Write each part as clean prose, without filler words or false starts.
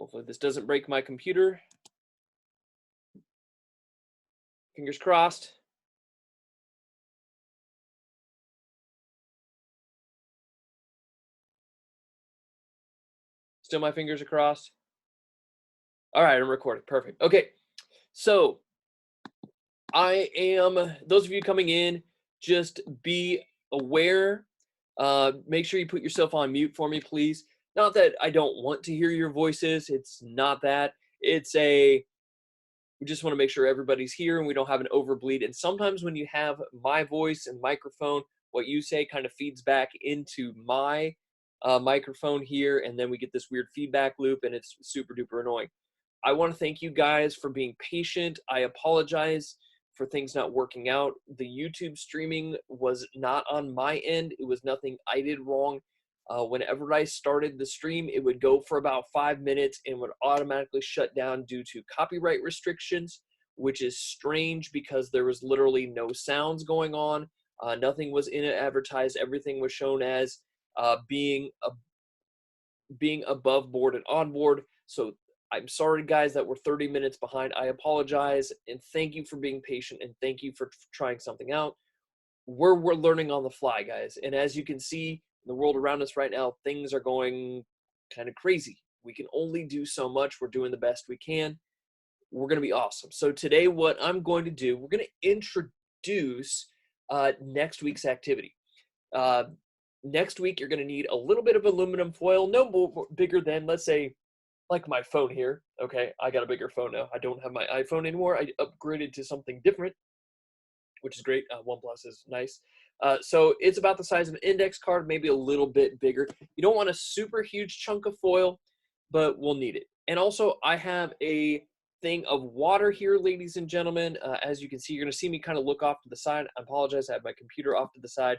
Hopefully this doesn't break my computer. Fingers crossed. Still my fingers are crossed. All right, I'm recording. Perfect. Okay. So those of you coming in, just be aware. Make sure you put yourself on mute for me, please. Not that I don't want to hear your voices. It's not that. We just want to make sure everybody's here and we don't have an overbleed. And sometimes when you have my voice and microphone, what you say kind of feeds back into my microphone here, and then we get this weird feedback loop, and it's super duper annoying. I want to thank you guys for being patient. I apologize for things not working out. The YouTube streaming was not on my end. It was nothing I did wrong. Whenever I started the stream, it would go for about 5 minutes and would automatically shut down due to copyright restrictions, which is strange because there was literally no sounds going on. Nothing was in it advertised. Everything was shown as being above board and on board. So I'm sorry, guys, that we're 30 minutes behind. I apologize, and thank you for being patient, and thank you for trying something out. We're learning on the fly, guys. And as you can see in the world around us right now, things are going kind of crazy. We can only do so much. We're doing the best we can. We're going to be awesome. So today what I'm going to do, we're going to introduce next week's activity. Next week, you're going to need a little bit of aluminum foil, no more bigger than, let's say, like my phone here. Okay, I got a bigger phone now. I don't have my iPhone anymore. I upgraded to something different, which is great. OnePlus is nice. So it's about the size of an index card, maybe a little bit bigger. You don't want a super huge chunk of foil, but we'll need it. And also, I have a thing of water here, ladies and gentlemen. As you can see, you're going to see me kind of look off to the side. I apologize. I have my computer off to the side.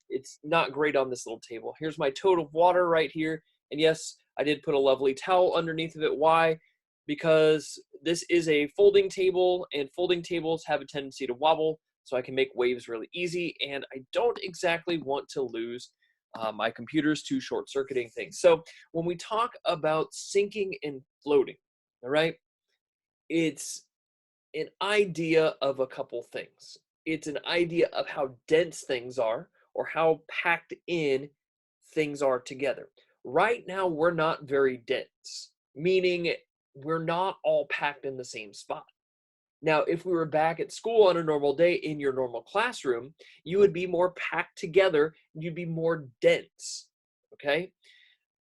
It's not great on this little table. Here's my tote of water right here. And yes, I did put a lovely towel underneath of it. Why? Because this is a folding table, and folding tables have a tendency to wobble, so I can make waves really easy, and I don't exactly want to lose my computers to short-circuiting things. So when we talk about sinking and floating, all right, it's an idea of a couple things. It's an idea of how dense things are or how packed in things are together. Right now, we're not very dense, meaning we're not all packed in the same spot. Now, if we were back at school on a normal day in your normal classroom, you would be more packed together, you'd be more dense, okay?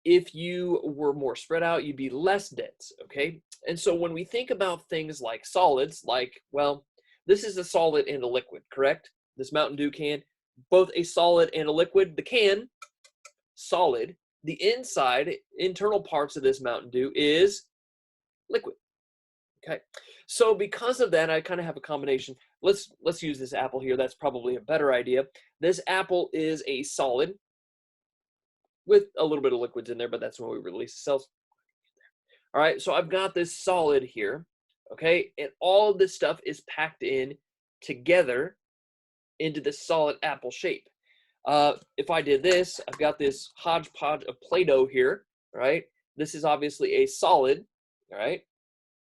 If you were more spread out, you'd be less dense, okay? And so when we think about things like solids, like, well, this is a solid and a liquid, correct? This Mountain Dew can, both a solid and a liquid. The can, solid. The internal parts of this Mountain Dew is liquid, okay? So because of that, I kind of have a combination. Let's use this apple here. That's probably a better idea. This apple is a solid with a little bit of liquids in there, but that's when we release the cells. All right, so I've got this solid here, okay? And all of this stuff is packed in together into this solid apple shape. If I did this, I've got this hodgepodge of Play-Doh here, right? This is obviously a solid, all right?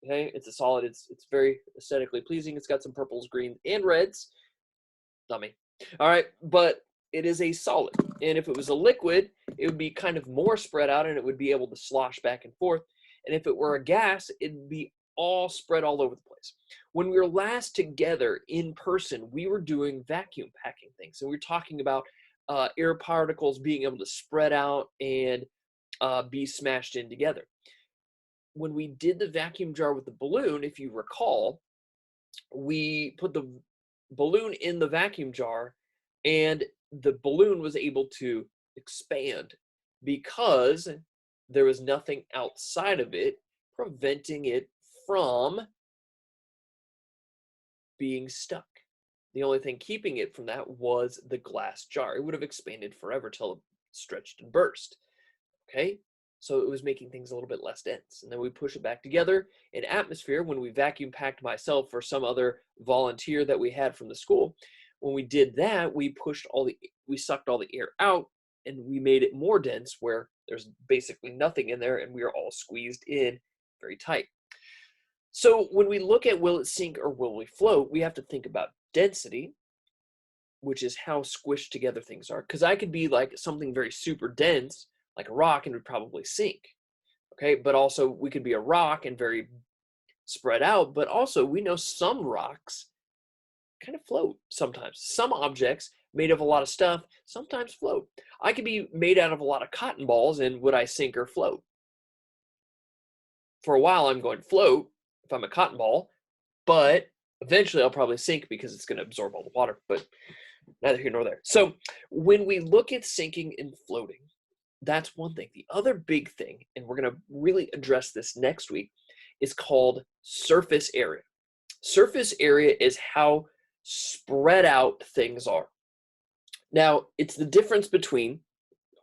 Okay, it's a solid. It's very aesthetically pleasing. It's got some purples, greens, and reds. Dummy. All right, but it is a solid. And if it was a liquid, it would be kind of more spread out and it would be able to slosh back and forth. And if it were a gas, it'd be all spread all over the place. When we were last together in person, we were doing vacuum packing things. And we were talking about air particles being able to spread out and be smashed in together. When we did the vacuum jar with the balloon, if you recall, we put the balloon in the vacuum jar and the balloon was able to expand because there was nothing outside of it preventing it from being stuck. The only thing keeping it from that was the glass jar. It would have expanded forever till it stretched and burst. Okay? So it was making things a little bit less dense. And then we push it back together in atmosphere when we vacuum packed myself or some other volunteer that we had from the school. When we did that, we sucked all the air out and we made it more dense where there's basically nothing in there and we are all squeezed in very tight. So when we look at will it sink or will we float, we have to think about density, which is how squished together things are. Because I could be like something very super dense, like a rock, and would probably sink. Okay, but also we could be a rock and very spread out, but also we know some rocks kind of float sometimes. Some objects made of a lot of stuff sometimes float. I could be made out of a lot of cotton balls, and would I sink or float? For a while, I'm going to float if I'm a cotton ball, but eventually I'll probably sink because it's going to absorb all the water, but neither here nor there. So when we look at sinking and floating, that's one thing. The other big thing, and we're going to really address this next week, is called surface area. Surface area is how spread out things are. Now, it's the difference between,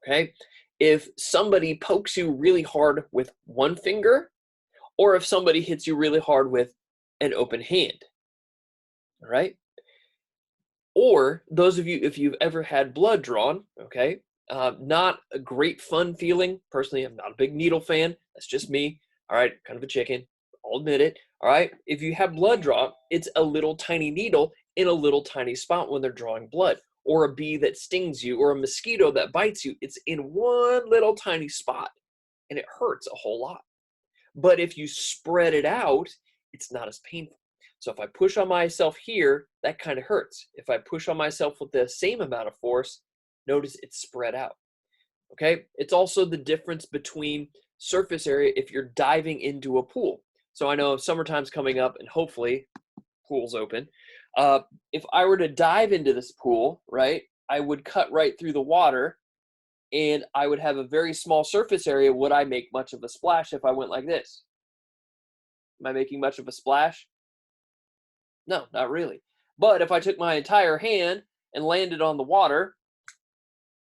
okay, if somebody pokes you really hard with one finger, or if somebody hits you really hard with an open hand, all right? Or those of you, if you've ever had blood drawn, okay, not a great fun feeling. Personally, I'm not a big needle fan. That's just me. All right, kind of a chicken. I'll admit it. All right, if you have blood drawn, it's a little tiny needle in a little tiny spot when they're drawing blood. Or a bee that stings you, or a mosquito that bites you. It's in one little tiny spot, and it hurts a whole lot. But if you spread it out, it's not as painful. So if I push on myself here, that kind of hurts. If I push on myself with the same amount of force, notice it's spread out. Okay? It's also the difference between surface area if you're diving into a pool. So I know summertime's coming up and hopefully pool's open. If I were to dive into this pool, right, I would cut right through the water and I would have a very small surface area. Would I make much of a splash if I went like this? Am I making much of a splash? No, not really. But if I took my entire hand and landed on the water,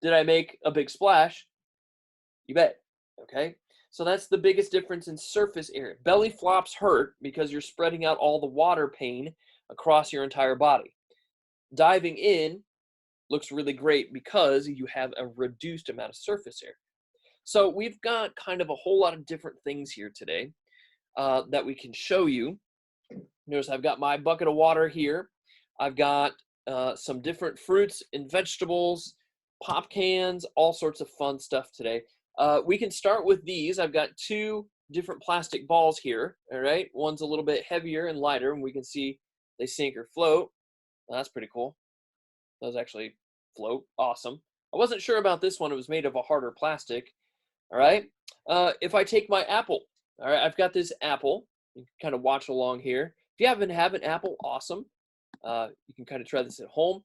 did I make a big splash? You bet. Okay. So that's the biggest difference in surface area. Belly flops hurt because you're spreading out all the water pain across your entire body. Diving in looks really great because you have a reduced amount of surface area. So we've got kind of a whole lot of different things here today that we can show you. Notice I've got my bucket of water here. I've got some different fruits and vegetables, pop cans, all sorts of fun stuff today. We can start with these. I've got two different plastic balls here, all right? One's a little bit heavier and lighter, and we can see they sink or float. Well, that's pretty cool. Those actually float. Awesome. I wasn't sure about this one. It was made of a harder plastic, all right? If I take my apple, all right, I've got this apple. You can kind of watch along here. If you happen to have an apple, awesome. You can kind of try this at home.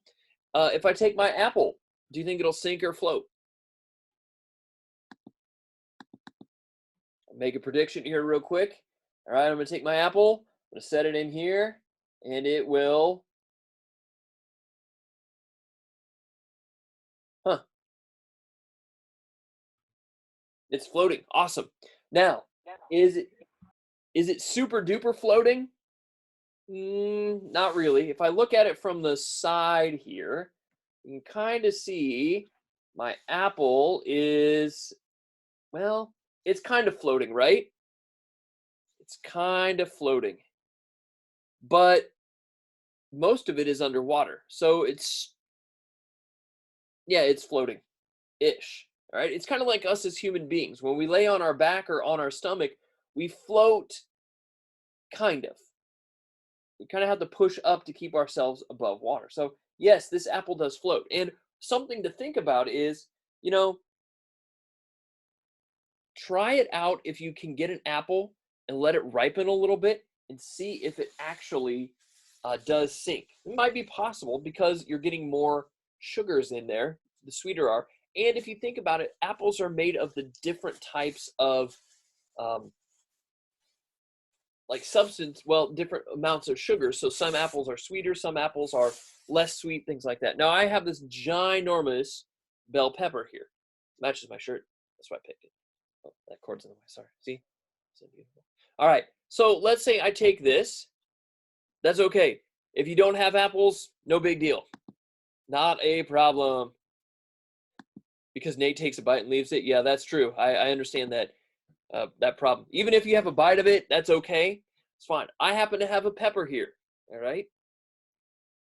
If I take my apple, do you think it'll sink or float? I'll make a prediction here real quick. All right, I'm going to take my apple. I'm going to set it in here, and it will. Huh. It's floating. Awesome. Now, is it super duper floating? Not really. If I look at it from the side here, you can kind of see my apple is, well, it's kind of floating, right? It's kind of floating. But most of it is underwater. So it's floating-ish. All right. It's kind of like us as human beings. When we lay on our back or on our stomach, we float kind of. We kind of have to push up to keep ourselves above water. So yes, this apple does float. And something to think about is, try it out if you can get an apple and let it ripen a little bit and see if it actually does sink. It might be possible because you're getting more sugars in there, the sweeter are. And if you think about it, apples are made of the different types of different amounts of sugar. So some apples are sweeter, some apples are less sweet, things like that. Now I have this ginormous bell pepper here. Matches my shirt. That's why I picked it. Oh, that cord's in the way. Sorry. See? So beautiful. All right. So let's say I take this. That's okay. If you don't have apples, no big deal. Not a problem. because Nate takes a bite and leaves it. Yeah, that's true. I understand that that problem. Even if you have a bite of it, that's okay. It's fine. I happen to have a pepper here. All right.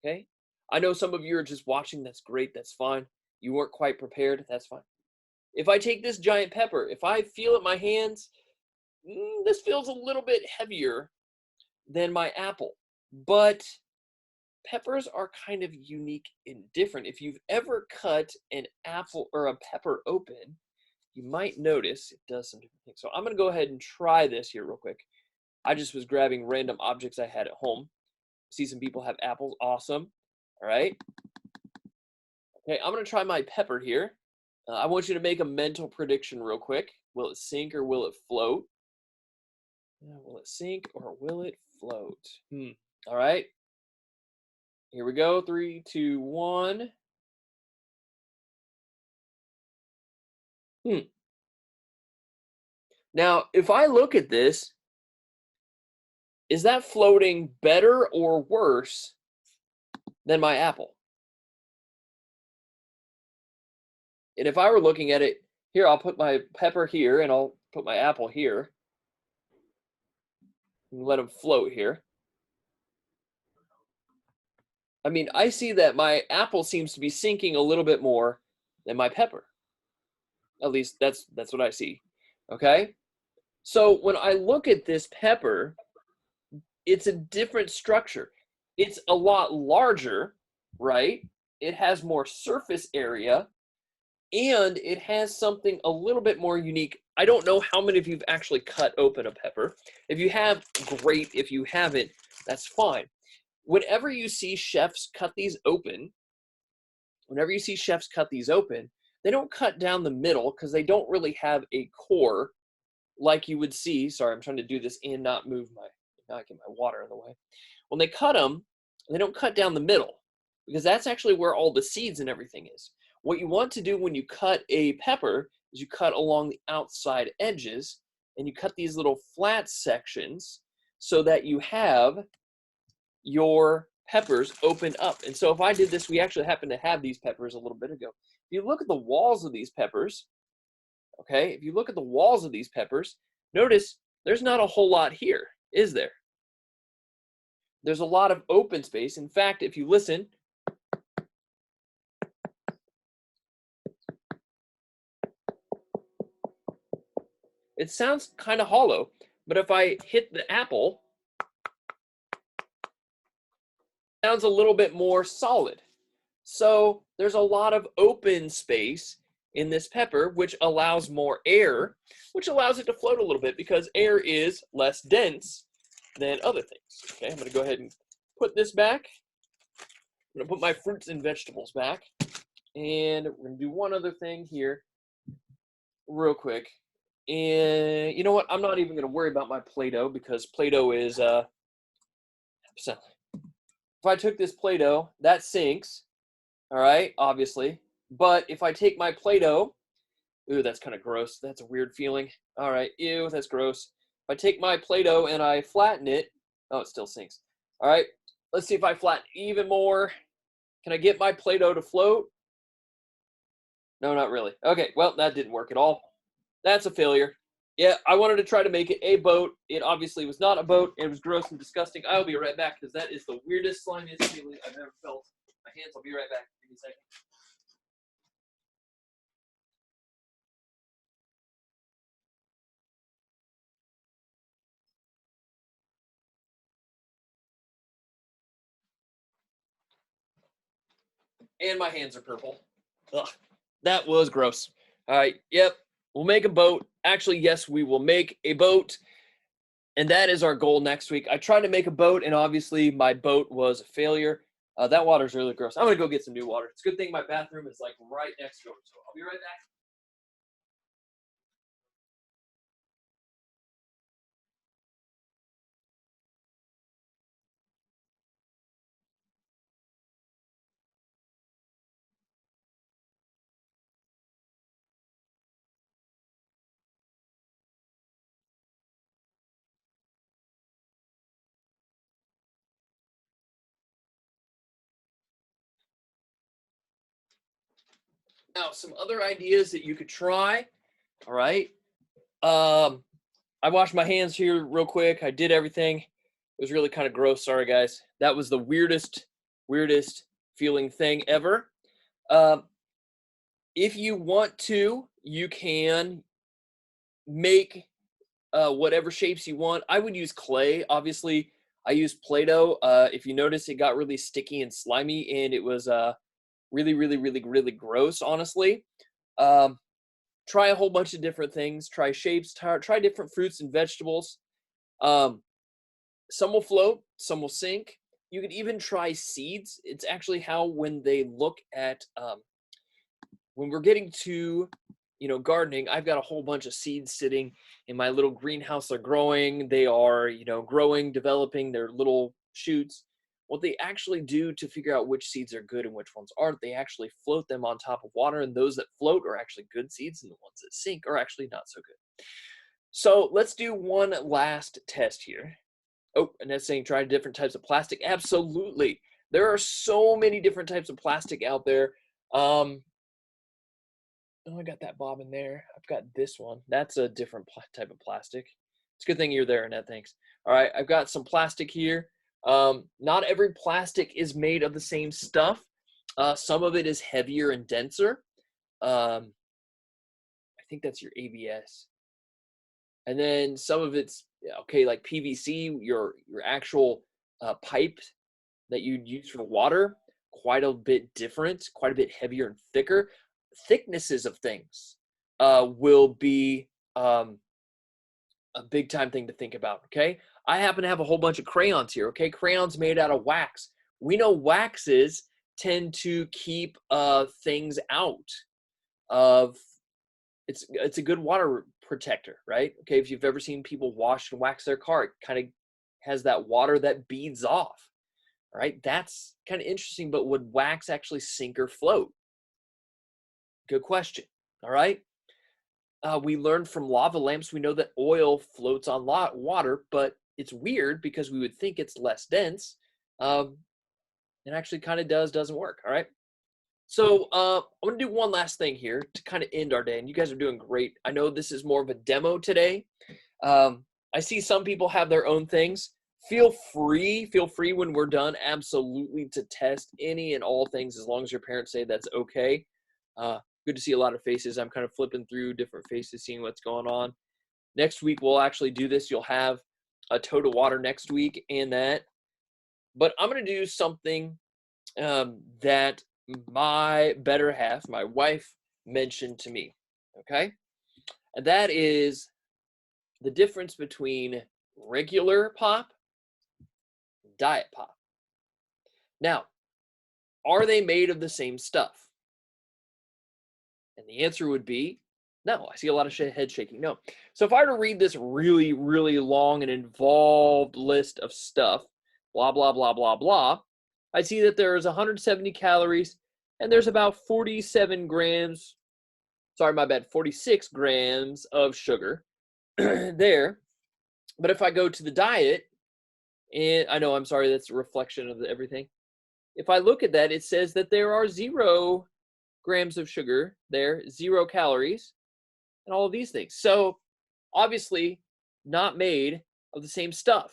Okay. I know some of you are just watching. That's great. That's fine. You weren't quite prepared. That's fine. If I take this giant pepper, if I feel it in my hands, this feels a little bit heavier than my apple. But peppers are kind of unique and different. If you've ever cut an apple or a pepper open, you might notice it does some different things. So I'm going to go ahead and try this here real quick. I just was grabbing random objects I had at home. See some people have apples. Awesome. All right. Okay, I'm going to try my pepper here. I want you to make a mental prediction real quick. Will it sink or will it float? Will it sink or will it float? All right. Here we go. 3, 2, 1. Now, if I look at this, is that floating better or worse than my apple? And if I were looking at it, here, I'll put my pepper here and I'll put my apple here and let them float here. I mean, I see that my apple seems to be sinking a little bit more than my pepper. At least that's what I see. Okay? So when I look at this pepper, it's a different structure. It's a lot larger, right? It has more surface area and it has something a little bit more unique. I don't know how many of you've actually cut open a pepper. If you have, great. If you haven't, that's fine. Whenever you see chefs cut these open, they don't cut down the middle because they don't really have a core like you would see. Sorry, I'm trying to do this and not get my water in the way. When they cut them, they don't cut down the middle because that's actually where all the seeds and everything is. What you want to do when you cut a pepper is you cut along the outside edges and you cut these little flat sections so that you have your peppers open up. And so if I did this, we actually happen to have these peppers a little bit ago. If you look at the walls of these peppers, okay, if you look at the walls of these peppers, notice there's not a whole lot here, is there? There's a lot of open space. In fact, if you listen, it sounds kind of hollow, but if I hit the apple, it sounds a little bit more solid. So there's a lot of open space in this pepper, which allows more air, which allows it to float a little bit because air is less dense than other things. Okay, I'm going to go ahead and put this back. I'm going to put my fruits and vegetables back. And we're going to do one other thing here real quick. And you know what? I'm not even going to worry about my Play-Doh because Play-Doh is, so if I took this Play-Doh, that sinks, all right, obviously. But if I take my Play-Doh, ooh, that's kind of gross. That's a weird feeling. All right, ew, that's gross. If I take my Play-Doh and I flatten it, oh, it still sinks. All right, let's see if I flatten even more. Can I get my Play-Doh to float? No, not really. Okay, well, that didn't work at all. That's a failure. Yeah, I wanted to try to make it a boat. It obviously was not a boat. It was gross and disgusting. I'll be right back because that is the weirdest, slimiest feeling I've ever felt. My hands, I'll be right back. Give me a second. And my hands are purple. Ugh, that was gross. All right, yep, we'll make a boat. Actually, yes, we will make a boat. And that is our goal next week. I tried to make a boat, and obviously my boat was a failure. That water's really gross. I'm going to go get some new water. It's a good thing my bathroom is like right next door. So I'll be right back. Now, some other ideas that you could try. All right. I washed my hands here real quick. I did everything. It was really kind of gross. Sorry, guys. That was the weirdest feeling thing ever. Um, if you want to, you can make whatever shapes you want. I would use clay. Obviously, I use Play-Doh. If you notice, it got really sticky and slimy, and it was really gross, honestly. Um, try a whole bunch of different things. Try shapes. Try different fruits and vegetables. Um, some will float, some will sink. You could even try seeds. It's actually how when they look at when we're getting to gardening, I've got a whole bunch of seeds sitting in my little greenhouse. They're growing. They are growing, developing their little shoots. What they actually do to figure out which seeds are good and which ones aren't, they actually float them on top of water, and those that float are actually good seeds, and the ones that sink are actually not so good. So let's do one last test here. Oh, and that's saying try different types of plastic. Absolutely. There are so many different types of plastic out there. Oh, I got that bob in there. I've got this one. That's a different type of plastic. It's a good thing you're there, Annette. Thanks. All right, I've got some plastic here. Not every plastic is made of the same stuff. Some of it is heavier and denser. I think that's your ABS. And then some of it's okay, like PVC, your actual pipe that you'd use for water, quite a bit different, quite a bit heavier and thicker. Thicknesses of things will be a big time thing to think about. Okay, I happen to have a whole bunch of crayons here. Okay, crayons made out of wax. We know waxes tend to keep things out of it's a good water protector, right? Okay, if you've ever seen people wash and wax their car, it kind of has that water that beads off. All right, that's kind of interesting, but would wax actually sink or float? Good question. All right. We learned from lava lamps, we know that oil floats on water, but it's weird because we would think it's less dense. Um, it actually kind of doesn't work. All right. So I'm going to do one last thing here to kind of end our day, and you guys are doing great. I know this is more of a demo today. I see some people have their own things. Feel free when we're done, absolutely, to test any and all things as long as your parents say that's okay. Good to see a lot of faces. I'm kind of flipping through different faces, seeing what's going on. Next week, we'll actually do this. You'll have a tote of water next week and that. But I'm going to do something that my better half, my wife, mentioned to me, okay? And that is the difference between regular pop and diet pop. Now, are they made of the same stuff? And the answer would be no. I see a lot of head shaking. No. So if I were to read this really long and involved list of stuff, blah, blah, blah, blah, blah, I see that there's 170 calories and there's about 47 grams, sorry, my bad, 46 grams of sugar there. But if I go to the diet, and I know, I'm sorry, that's a reflection of everything. If I look at that, it says that there are 0 grams of sugar there, 0 calories, and all of these things. So obviously not made of the same stuff.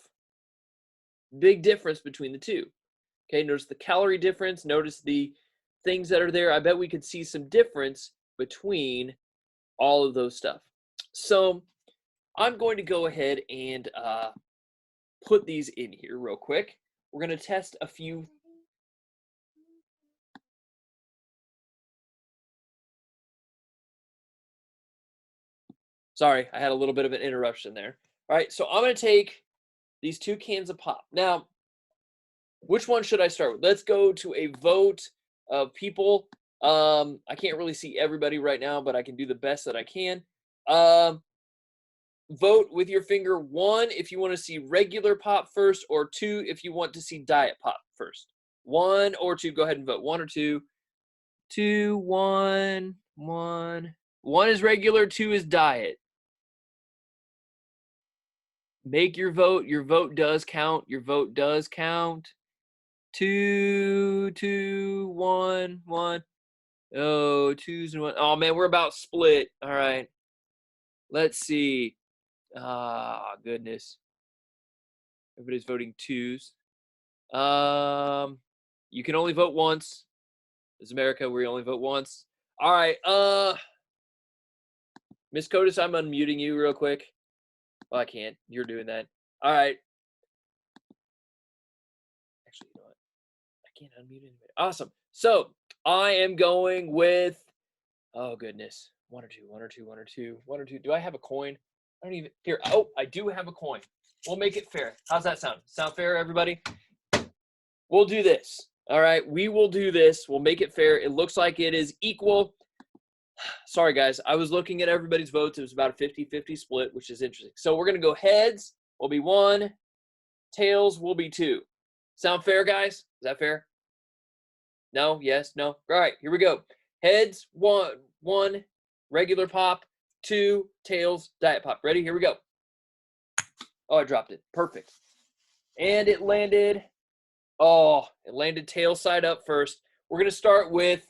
Big difference between the two. Okay, notice the calorie difference, notice the things that are there. I bet we could see some difference between all of those stuff. So I'm going to go ahead and put these in here real quick. We're going to test a few. Sorry, I had a little bit of an interruption there. All right, so I'm going to take these 2 cans of pop. Now, which one should I start with? Let's go to a vote of people. I can't really see everybody right now, but I can do the best that I can. Vote with your finger. 1 if you want to see regular pop first, or 2 if you want to see diet pop first. 1 or 2. Go ahead and vote. 1 or 2. 2, 1, 1. 1 is regular, 2 is diet. Make your vote. Your vote does count. Your vote does count. 2, 2, 1, 1. Oh, 2s and 1. Oh, man, we're about split. All right. Let's see. Ah, goodness. Everybody's voting 2s. You can only vote once. This is America. We only vote once. All right. Miss Codis, I'm unmuting you real quick. Well, I can't. You're doing that. All right. Actually, you know what? I can't unmute anybody. Awesome. So I am going with, oh goodness, 1 or 2, 1 or 2, 1 or 2, 1 or 2. Do I have a coin? I don't even, here. Oh, I do have a coin. We'll make it fair. How's that sound? Sound fair, everybody? We'll do this. All right. We will do this. We'll make it fair. It looks like it is equal. Sorry, guys. I was looking at everybody's votes. It was about a 50-50 split, which is interesting. So we're going to go heads will be 1. Tails will be 2. Sound fair, guys? Is that fair? No? Yes? No? All right, here we go. Heads, 1, regular pop, 2, tails, diet pop. Ready? Here we go. Oh, I dropped it. Perfect. And it landed, it landed tail side up first. We're going to start with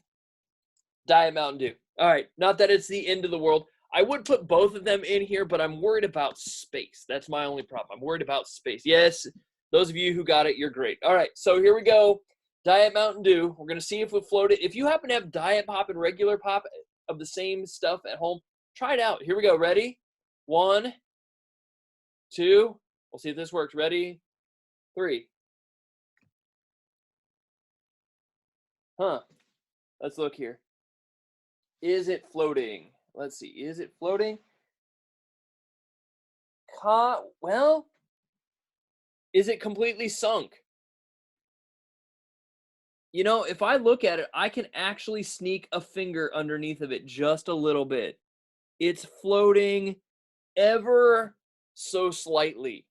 Diet Mountain Dew. All right, not that it's the end of the world. I would put both of them in here, but I'm worried about space. That's my only problem. I'm worried about space. Yes, those of you who got it, you're great. All right, so here we go. Diet Mountain Dew. We're going to see if we float it. If you happen to have Diet Pop and regular pop of the same stuff at home, try it out. Here we go. Ready? 1, 2. We'll see if this works. Ready? 3. Let's look here. Is it floating? Let's see. Is it floating? Well, is it completely sunk? You know, if I look at it, I can actually sneak a finger underneath of it just a little bit. It's floating ever so slightly.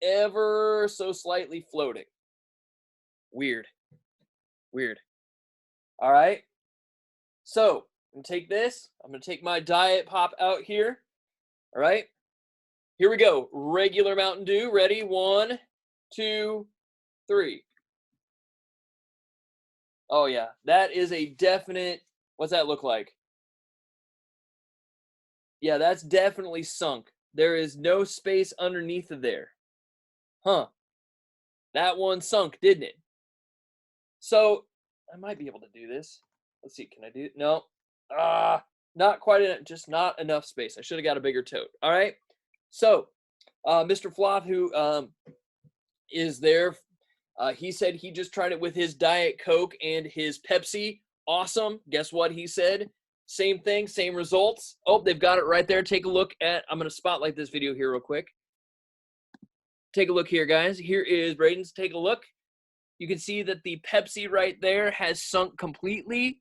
Ever so slightly floating. Weird. Weird. All right. So, I'm going to take this. I'm going to take my Diet Pop out here. All right. Here we go. Regular Mountain Dew. Ready? 1, 2, 3. Oh, yeah. That is a definite. What's that look like? Yeah, that's definitely sunk. There is no space underneath of there. That one sunk, didn't it? So, I might be able to do this. Let's see. Can I do it? No. Not quite enough. Just not enough space. I should have got a bigger tote. All right. So, Mr. Floth, who is there, he said he just tried it with his Diet Coke and his Pepsi. Awesome. Guess what he said? Same thing, same results. Oh, they've got it right there. Take a look at, I'm going to spotlight this video here real quick. Take a look here, guys. Here is Braden's. Take a look. You can see that the Pepsi right there has sunk completely,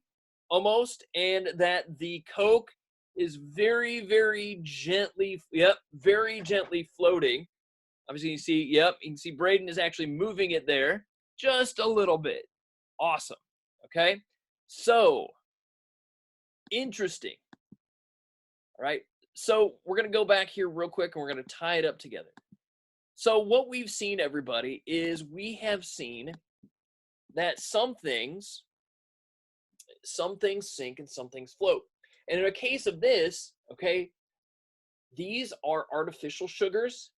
almost, and that the Coke is very, very gently, very gently floating. Obviously, you see, you can see Braden is actually moving it there just a little bit. Awesome. Okay. So, interesting. All right. So, we're going to go back here real quick and we're going to tie it up together. So, what we've seen, everybody, is we have seen that some things sink and some things float. And in a case of this, okay, these are artificial sugars,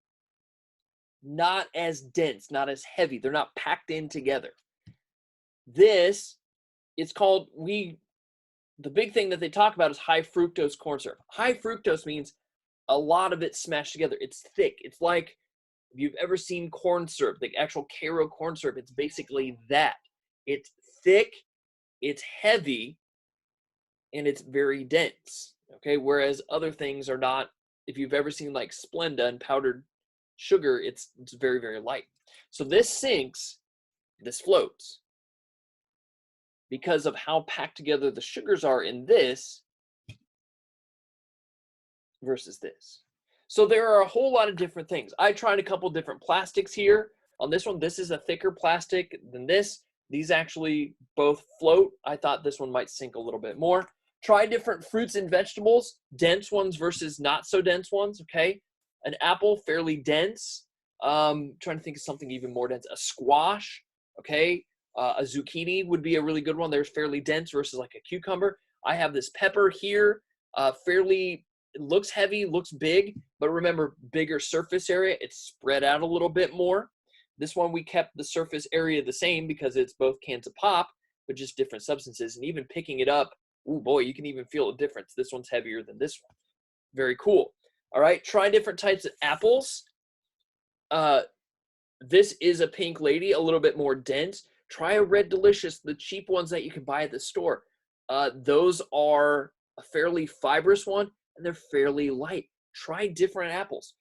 not as dense, not as heavy. They're not packed in together. This, it's called, the big thing that they talk about is high fructose corn syrup. High fructose means a lot of it smashed together. It's thick. It's like, if you've ever seen corn syrup, the actual Karo corn syrup, it's basically that. It's thick, it's heavy, and it's very dense. Okay, whereas other things are not. If you've ever seen like Splenda and powdered sugar, it's very, very light. So this sinks, this floats, because of how packed together the sugars are in this versus this. So there are a whole lot of different things. I tried a couple different plastics here. On this one, this is a thicker plastic than this. These actually both float. I thought this one might sink a little bit more. Try different fruits and vegetables, dense ones versus not so dense ones, okay? An apple, fairly dense. Trying to think of something even more dense. A squash, okay? A zucchini would be a really good one. There's fairly dense versus like a cucumber. I have this pepper here, fairly, it looks heavy, looks big, but remember, bigger surface area, it's spread out a little bit more. This one, we kept the surface area the same because it's both cans of pop, but just different substances. And even picking it up, oh boy, you can even feel a difference. This one's heavier than this one. Very cool. All right, try different types of apples. This is a pink lady, a little bit more dense. Try a Red Delicious, the cheap ones that you can buy at the store. Those are a fairly fibrous one, and they're fairly light. Try different apples.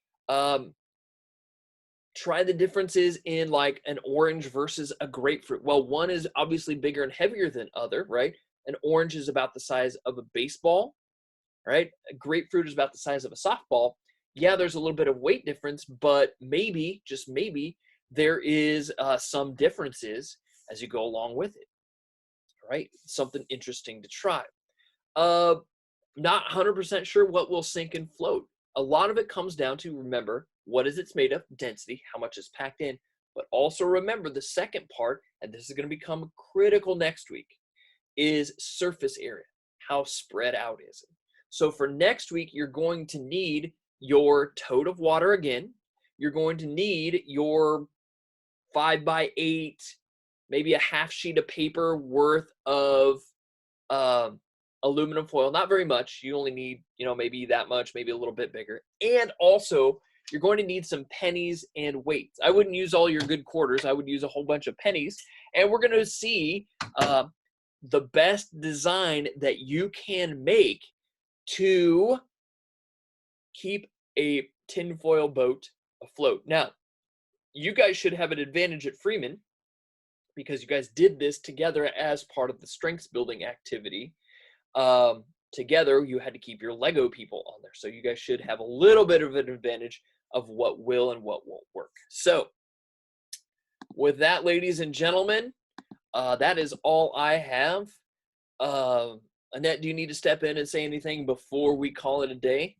Try the differences in like an orange versus a grapefruit. Well, one is obviously bigger and heavier than other, right? An orange is about the size of a baseball, right? A grapefruit is about the size of a softball. Yeah, there's a little bit of weight difference, but maybe, just maybe, there is some differences as you go along with it, right? Something interesting to try. Not 100% sure what will sink and float. A lot of it comes down to, remember, what is it's made of, density, how much is packed in, but also remember the second part, and this is going to become critical next week, is surface area. How spread out is it? So for next week, you're going to need your tote of water again. You're going to need your 5x8, maybe a half sheet of paper worth of aluminum foil. Not very much. You only need, maybe that much, maybe a little bit bigger. And also, you're going to need some pennies and weights. I wouldn't use all your good quarters. I would use a whole bunch of pennies. And we're going to see the best design that you can make to keep a tinfoil boat afloat. Now, you guys should have an advantage at Freeman because you guys did this together as part of the strengths building activity. Together, you had to keep your Lego people on there. So you guys should have a little bit of an advantage of what will and what won't work. So with that, ladies and gentlemen, that is all I have. Annette, do you need to step in and say anything before we call it a day?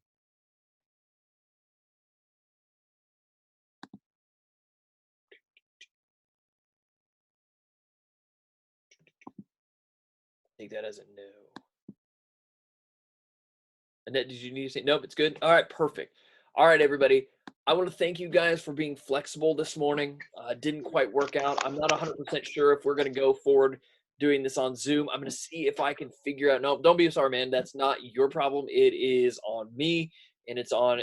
Take that as a no. Annette, did you need to say? Nope, it's good. All right, perfect. All right, everybody. I want to thank you guys for being flexible this morning. Didn't quite work out. I'm not 100% sure if we're going to go forward doing this on Zoom. I'm going to see if I can figure out. No, don't be sorry, man. That's not your problem. It is on me, and it's on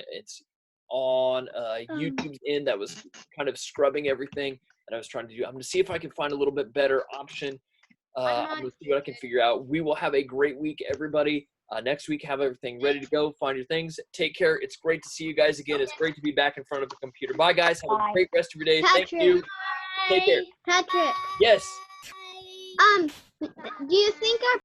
YouTube's end that was kind of scrubbing everything that I was trying to do. I'm going to see if I can find a little bit better option. I'm going to see what I can figure out. We will have a great week, everybody. Next week, have everything ready to go. Find your things. Take care. It's great to see you guys again. It's great to be back in front of the computer. Bye, guys. Have a great rest of your day. Patrick. Thank you. Take care. Patrick. Yes. Do you think our